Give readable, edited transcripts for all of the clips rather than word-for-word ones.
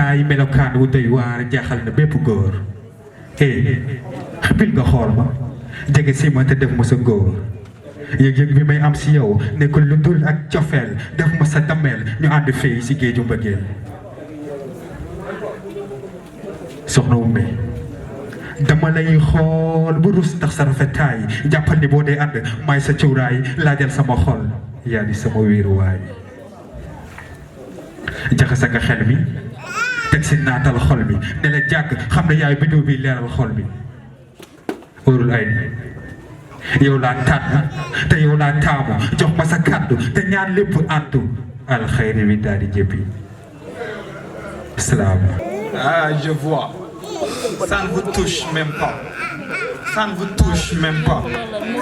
rafetaay melokaan wu doy waar jaaxal na bépp góor bil nga xool ma jege si ma te def ma sa góor yëg-yëg bi may am si yow nekkul lu dul ak cofeel def ma sa dameel ñu ànd fii si géeju mbëggeel soxna Oumy dama lay xool bu rus ndax sa rafetaay jàppal ni boo dee ànd maay sa cuuraay laajal sama xol yaa di sama wéeruwaay jaxase nga xel mi teg si naatal xol bi ne la jàgg xam ne yaay biddiw bi leeral xol bi óorul ay yow laa tànn te yow laa taamu jox ma sa kàddu te ñaan lépp àntu alxayri bi daal di jëppi salaam. Ah, je vois. Ça ne vous touche même pas. Ça ne vous touche même pas.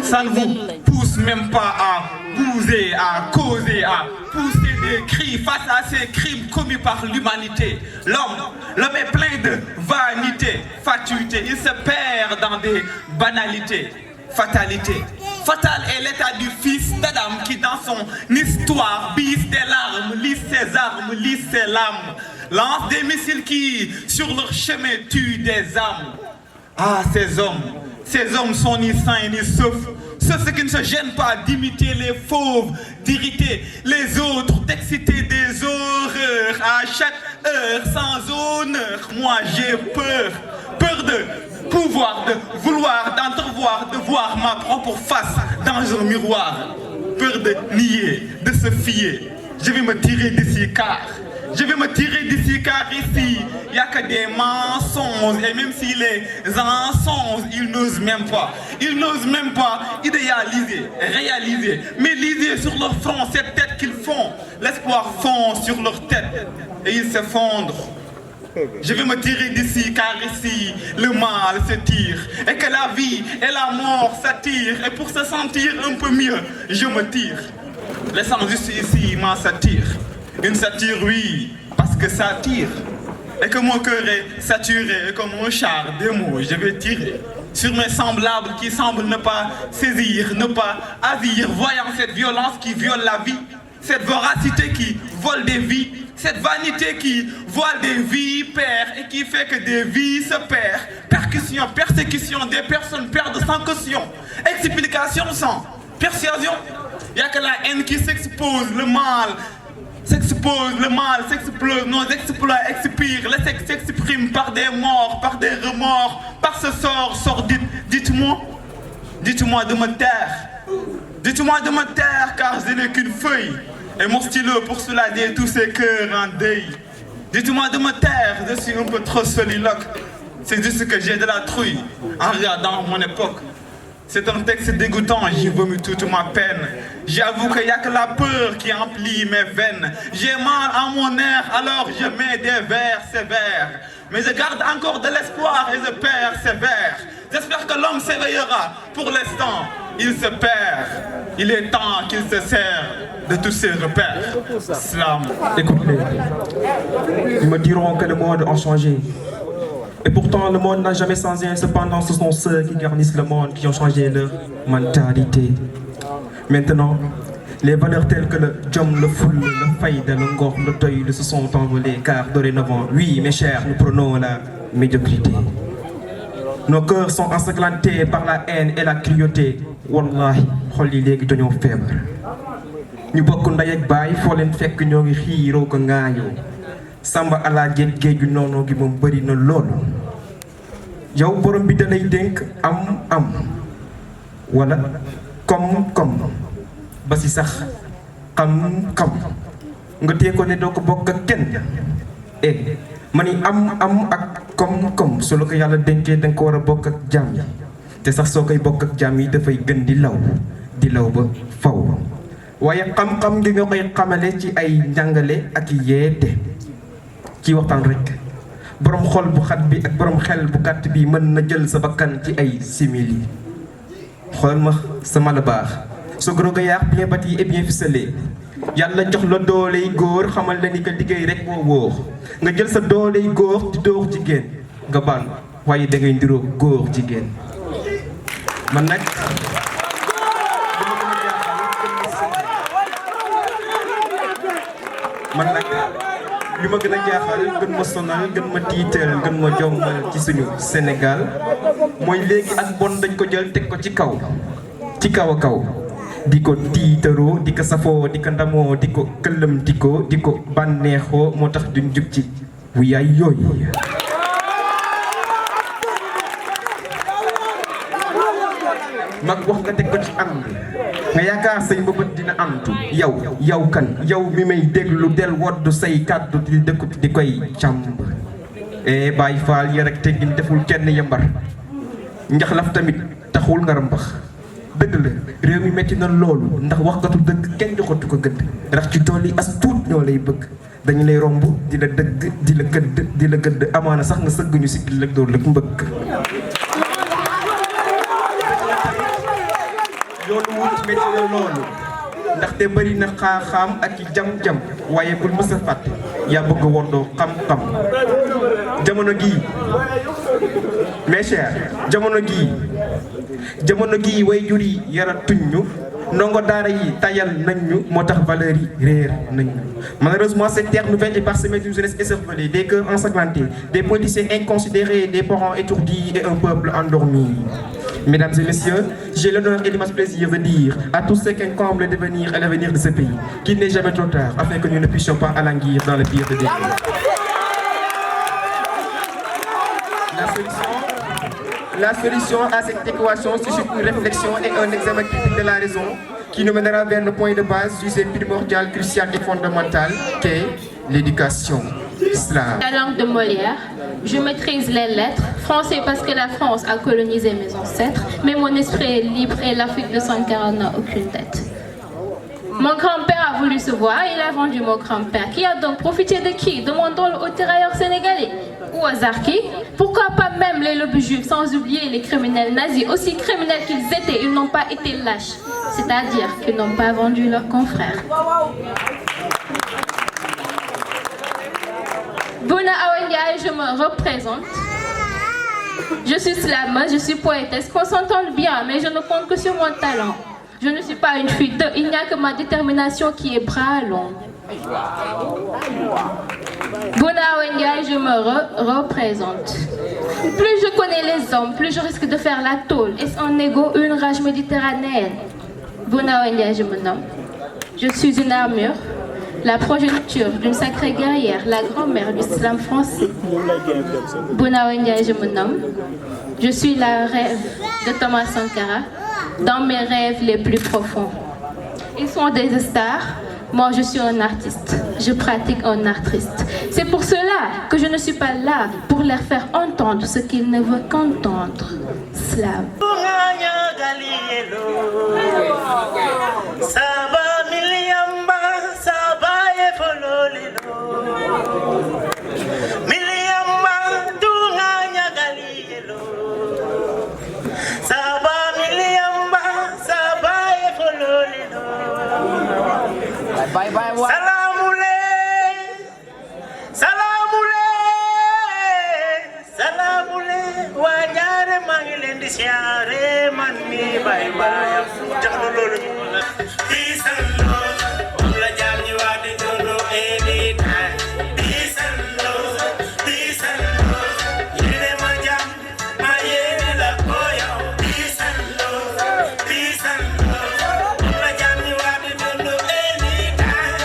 Ça ne vous pousse même pas à bouser, à causer, à pousser des cris face à ces crimes commis par l'humanité. L'homme est plein de vanité, fatuité. Il se perd dans des banalités, fatalité. Fatal est l'état du fils d'Adam qui dans son histoire bise des larmes, lisse ses armes, lisse ses lames. Lance des missiles qui, sur leur chemin, tuent des âmes. Ah, ces hommes sont ni sains ni saufs. Ceux qui ne se gênent pas d'imiter les fauves, d'irriter les autres, d'exciter des horreurs à chaque heure sans honneur. Moi, j'ai peur de pouvoir, de vouloir, d'entrevoir, de voir ma propre face dans un miroir. Peur de nier, de se fier. Je vais me tirer d'ici car ici, il n'y a que des mensonges. Et même si les mensonges, ils n'osent même pas idéaliser, réaliser, mais liser sur leur front cette tête qu'ils font. L'espoir fond sur leur tête et ils s'effondrent. Je vais me tirer d'ici car ici, le mal se tire. Et que la vie et la mort s'attirent. Et pour se sentir un peu mieux, je me tire. Laissant juste ici ma satire. Une satire, oui, parce que ça tire. Et que mon cœur est saturé, et comme mon char des mots, je vais tirer sur mes semblables qui semblent ne pas saisir, ne pas avir, voyant cette violence qui viole la vie, cette voracité qui vole des vies, cette vanité qui voile des vies, perd, et qui fait que des vies se perdent. Percussion, persécution, des personnes perdent sans caution. Explication sans persuasion. Il n'y a que la haine qui s'expose, le mal s'explose, nos exploits expirent, les sexe s'expriment par des morts, par des remords, par ce sort sordide. Dites-moi de me taire, car je n'ai qu'une feuille, et mon stylo pour soulager tous ces cœurs en deuil. Dites-moi de me taire, je suis un peu trop soliloque, c'est juste que j'ai de la trouille en regardant mon époque. C'est un texte dégoûtant, j'y vomis toute ma peine. J'avoue qu'il n'y a que la peur qui emplit mes veines. J'ai mal à mon air, alors je mets des vers sévères. Mais je garde encore de l'espoir et je persévère. J'espère que l'homme s'éveillera. Pour l'instant, il se perd. Il est temps qu'il se sert de tous ses repères. Slam. Écoute-les. Ils me diront que le monde a changé. Et pourtant, le monde n'a jamais changé. Cependant, ce sont ceux qui garnissent le monde qui ont changé leur mentalité. Maintenant, les valeurs telles que le jom, le foule, le faïda, le ngor, le toy se sont envolées. Car dorénavant, oui, mes chers, nous prenons la médiocrité. Nos cœurs sont ensanglantés par la haine et la cruauté. Wallahi, xol yi léegi dañoo feebar. ñu bokk ndey ak baay foo leen fekk ñoo ngi xiiroo ko ŋaayoo. Samba ala géej noonu gi moom bëri na loolu. Yow borom bi da lay dénk am wala kom ba si sax xam nga tee ko ne doo ko bokk ak kenn. Ma ni am ak kom su la ko yàlla dénkee danga ko war a bokk ak jaam yi. Te sax soo koy bokk ak jaam yi dafay gën di law ba faw. Waaye xam-xam gi nga koy xamale ci ay njàngale ak yeete. ci waxtaan rek borom xol bu xat bi ak borom xel bu gàtt bi mën na jël sa bakkan ci ay simili. xoolal ma sama la baax soo gërëm yaax bien bâti et bien ficelé. Yàlla jox la dooley góor xamal la ni que liggéey rek moo wóor. Nga jël sa dooley góor di dóor jigéen nga baal waaye da ngay ndiroo góor jigéen. Man nag bi ma gën a jaaxal gën ma sonal gën ma tiital gën ma jommal ci suñu Sénégal mooy léegi ak bon dañ ko jël teg ko ci kaw a kaw di ko tiitaroo di ko safoo di ko ndamoo di ko këllamtikoo di ko bànneexoo moo tax duñ jub ci bu yaay yooyu mag wax nga teg ko ci am nga yaakaar sëñ ba bët dina antu yow kan yow mi may déglu del woddu say kàddu di dëkku di koy càmb Baay Faal yar ak teggin deful kenn yambar njaxlaf tamit taxul nga rambax dëgg la réew mi metti na loolu ndax waxkatu dëgg kenn joxatu ko gëdd rax ci tool yi as tuut ñoo lay bëgg dañu lay romb di la dëgg di la gëdd amaana sax nga sëgg ñu si lëg dóor lëg mbëgg yoonu wut metti na loolu ndaxte bëri na xaaxaam ak i jam-jam waaye bul mës a fàtte yaa bëgg a wondoo xam-xam jamono gii mes chers jamono gii way jur yi yaratuñ ñu ndongo daara yi tayal nañ ñu moo tax valeurs yi réer nañ ñu malheureusement cette terre nouvelle est parsemée d'une jeunesse écervelée des cœurs ensanglantés des politiciens inconsidérés des parents étourdis et un peuple endormi. Mesdames et messieurs, j'ai l'honneur et l'immense plaisir de dire à tous ceux qui incombe le devenir et l'avenir de ce pays qu'il n'est jamais trop tard afin que nous ne puissions pas alanguir dans le pire des dégâts. La solution à cette équation suscite une réflexion et un examen critique de la raison qui nous mènera vers le point de base sujet primordial, crucial et fondamental qu'est l'éducation. La langue de Molière, je maîtrise les lettres, français parce que la France a colonisé mes ancêtres, mais mon esprit est libre et l'Afrique de Sankara n'a aucune tête. Mon grand-père a voulu se voir, il a vendu mon grand-père. Qui a donc profité de qui? Demandons aux tirailleurs sénégalais. Ou aux Zarki? Pourquoi pas même les lobbies juifs, sans oublier les criminels nazis, aussi criminels qu'ils étaient, ils n'ont pas été lâches. C'est-à-dire qu'ils n'ont pas vendu leurs confrères. Bouna Awa Ndiaye, je me représente. Je suis slameuse, je suis poétesse, qu'on s'entende bien, mais je ne compte que sur mon talent. Je ne suis pas une fuite, il n'y a que ma détermination qui est bras long. Bouna Awa Ndiaye, je me représente. Plus je connais les hommes, plus je risque de faire la tôle. Est-ce un égo ou une rage méditerranéenne? Bouna Awa Ndiaye, je me nomme. Je suis une armure, la progéniture d'une sacrée guerrière, la grand-mère du slam français. Bouna Awa Ndiaye, je me nomme. Je suis la rêve de Thomas Sankara, dans mes rêves les plus profonds. Ils sont des stars, moi je suis un artiste. Je pratique un art triste. C'est pour cela que je ne suis pas là pour leur faire entendre ce qu'ils ne veulent qu'entendre. Slam. Bye bye. Salamule, salamule, salamule. Wanyare mangilendi siare manmi bye bye. Jangan lolo. Peace and love. Ula jami wadi dulu anytime. Peace and love, peace and love. Yene majam, mayene la koya. Peace and love, peace and love. Ula jami wadi dulu anytime.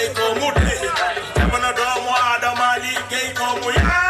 liggéey ko mu dee jamono doomu aadama liggéey ko mu yàqu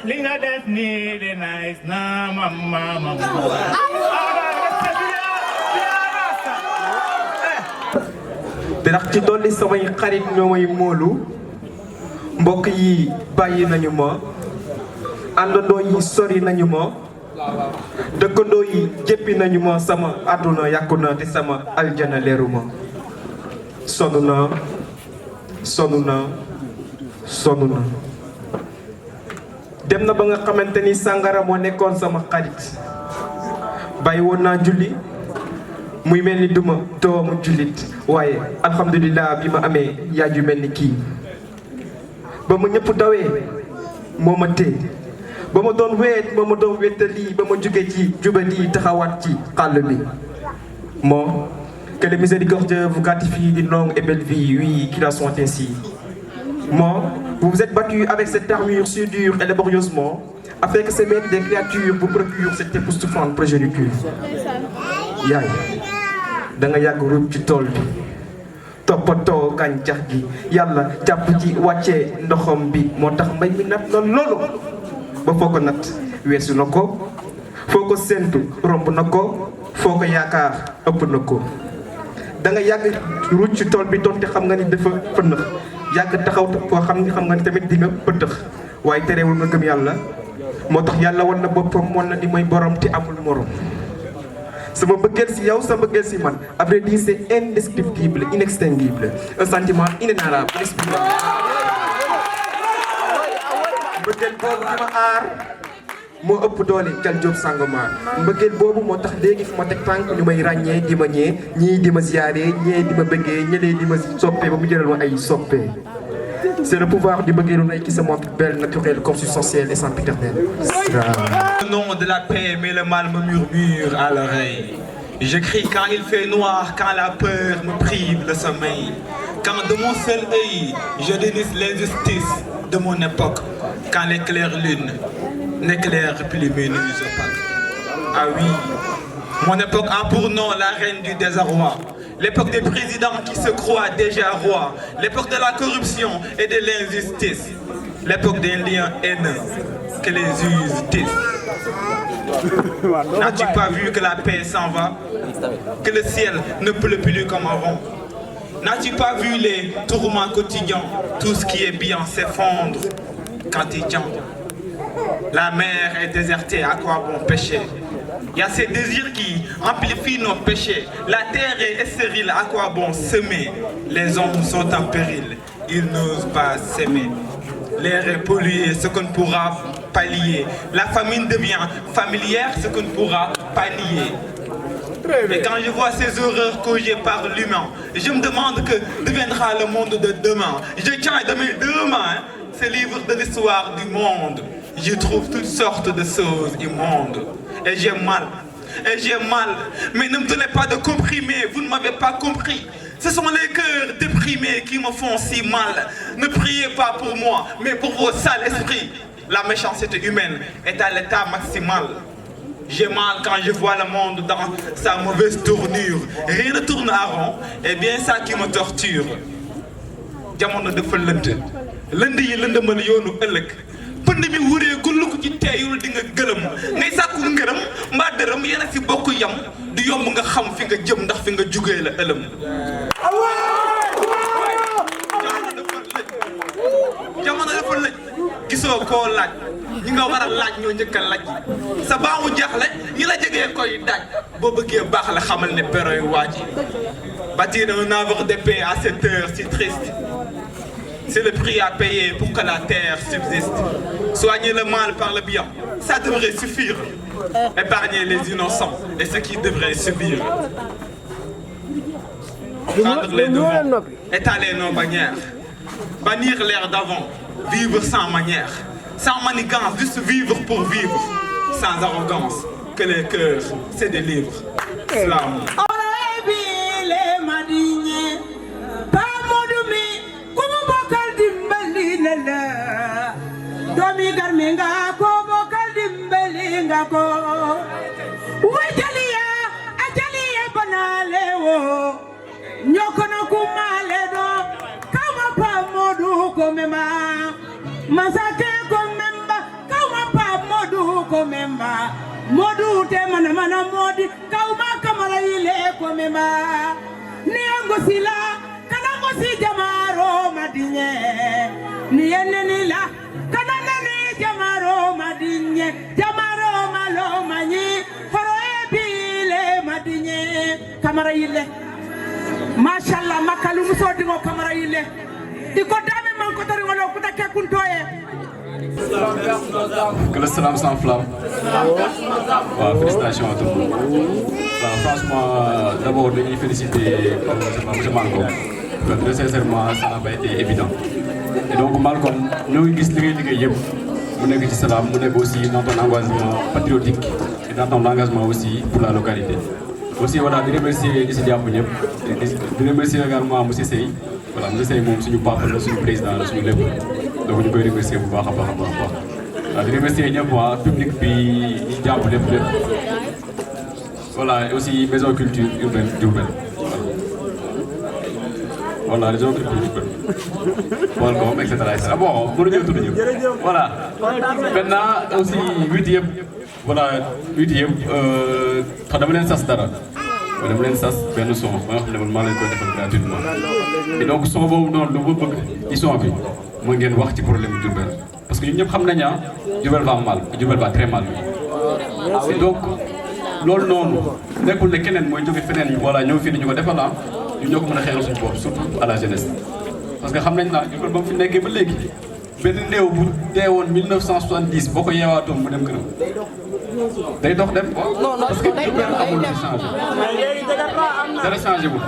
li nga def nii de nice na mama te ndax ci dolli samay xarit ñoo may moolu mbokk yi bàyyi nañu ma àndandoo yi sori nañu ma dëkkandoo yi jéppi nañu ma sama àdduna yàqu na te sama aljana leeru ma sonn na sonn na sonn na dem na ba nga xamante ni sàngara moo nekkoon sama xarit bàyyi woon naa julli muy mel ni duma doomu jullit waaye alhamdulilah bi ma amee yaay ju mel ni kii ba ma ñëpp dawee moo ma téye ba ma doon weet moo ma doon wéttali ba ma jóge ci jubali taxawaat ci xàll bi moo que le miséricordieux vous gratifie d'une longue et belle vie oui qu'il en soit ainsi moi, vous vous êtes battu avec cette armure si dure et laborieusement afin que ces maîtres des créatures vous procurent cette époustouflante progéniture. Yaay da nga yàgg ruub ci tool bi toppatoo gàncax gi yàlla jàpp ci wàccee ndoxam bi moo tax mbay mi nat na loolu ba foo ko nat weesu na ko foo ko séentu romb na ko foo ko yaakaar ëpp na ko da nga yàgg ruuj ci tool bi doonte xam nga ni dafa fënax yàgg taxaw foo xam nga ni tamit di nga pëtëx waaye terewul nga gëm yàlla moo tax yàlla wan na boppam wan na di mooy borom te amul morom sama bëggeel si yow sa bëggeel si man à vrai dire c'est indescriptible inextinguible un sentiment inénarrable inexplicable mbëggeel boobu di ma aar moo ëpp doole Jal Diop Sangomar mbëggeel boobu moo tax léegi fu ma teg tànk ñu may ràññee di ma ñee ñii di ma ziyaare ñee di ma bëggee ñëlee di ma soppee ba mu jëral ma ay soppee c'est le pouvoir du mbëggeelu nay qui se montre belle, naturelle, consubstantielle et sempiternelle. Au nom de la paix, mais le mal me murmure à l'oreille. Je crie quand il fait noir, quand la peur me prive le sommeil. Quand de mon seul œil, je dénonce l'injustice de mon époque. Quand l'éclair lune n'éclaire plus mes nuits opaques. Ah oui, mon époque a pour nom la reine du désarroi. L'époque des présidents qui se croient déjà rois. L'époque de la corruption et de l'injustice. L'époque des liens haineux que les us tissent. N'as-tu pas vu que la paix s'en va? Que le ciel ne pleut plus comme avant? N'as-tu pas vu les tourments quotidiens? Tout ce qui est bien s'effondre quand il tient. La mer est désertée, à quoi bon pêcher? Il y a ces désirs qui amplifient nos péchés. La terre est stérile, à quoi bon semer? Les hommes sont en péril, ils n'osent pas s'aimer. L'air est pollué, ce qu'on ne pourra pas lier. La famine devient familière, ce qu'on ne pourra pas nier. Et quand je vois ces horreurs causées par l'humain, je me demande que deviendra le monde de demain. Je tiens de mes deux mains ce livre de l'histoire du monde. Je trouve toutes sortes de choses immondes. Et j'ai mal. Et j'ai mal. Mais ne me donnez pas de comprimés, vous ne m'avez pas compris. Ce sont les cœurs déprimés qui me font si mal. Ne priez pas pour moi, mais pour vos sales esprits. La méchanceté humaine est à l'état maximal. J'ai mal quand je vois le monde dans sa mauvaise tournure. Rien ne tourne à rond, et bien ça qui me torture. Jamono dafa lënd lënd yi lëndëmal yoonu ëllëg pënd mi wuree gullu ko ci teeyul di nga gëlëm ngay sàkku ngërëm mbaa dërëm yéen a si bokk yam du yomb nga xam fi nga jëm ndax fi nga jugee la ëlëm. Jamono dafa lëj gisoo koo laaj ñi nga war a laaj ñoo njëkk a laaj sa baamu jaaxle ñi la jegee koy daaj boo bëggee baax la xamal ne peroy waaji. Bâtir un havre de paix à cette heure si triste, c'est le prix à payer pour que la terre subsiste. Soigner le mal par le bien, ça devrait suffire. Épargner les innocents et ceux qui devraient subir. Prendre les devants, étaler nos bannières, bannir l'air d'avant, vivre sans manière, sans manigance, juste vivre pour vivre, sans arrogance, que les cœurs se délivrent. Slam. Domi garmenga ko bokal dimbeli nga ko ajaliya banale wo nyokono kumale do kama pa modu ko mema masake ko memba kama pa modu ko memba modu te mana modi kama kamara ile ko mema ni angosila kana ngosi jamaro madinye ni yeneni la jamaro madinye jamaro malo mani horo ebile madinye kamara yille mashallah makalu muso dingo kamara yille iko dame man ko tori ngolo ko take kuntoye que le salam sans flamme. Félicitations à tout le monde. Franchement, d'abord, je veux féliciter M. Malcolm. Très sincèrement, ça n'a pas été évident. Et donc, Malcolm, nous avons vu que Salam, nous aussi dans ton engagement patriotique et dans ton engagement aussi pour la localité. Aussi, voilà, je remercie ici je remercie également M. Sey. Voilà, M. Sey, c'est notre papa, notre président, notre lépp. Donc, nous pouvons remercier bu baax a baax. Je remercie le public bi jàpp lépp. Voilà, et aussi maison culture urbaine. Voilà, les autres welcome, etc. Bon, pour nous tout voilà. Maintenant, aussi, 8e, voilà, 8e, je vais sas dara. Je vais sas benn son, je vais gratuitement. Et donc, son boobu noonu lu ma bëgg ci son bi mooy ngeen wax ci problème bu Diourbel. Parce que ñun ñëpp xam nañ Diourbel va mal, Diourbel va très mal. Et donc, loolu noonu nekkul ne keneen mooy jóge feneen voilà ñëw fii di ñu ko defal ñu ñoo ko mën a xeexal suñu bopp surtout à la jeunesse. Parce que xam nañ naa Diourbel ba mu fi nekkee ba léegi benn néew bu deewoon 1970 boo ko yeewaatoon mu dem këram day dox dem. parce que Diourbel amul lu changé. dara changé wu.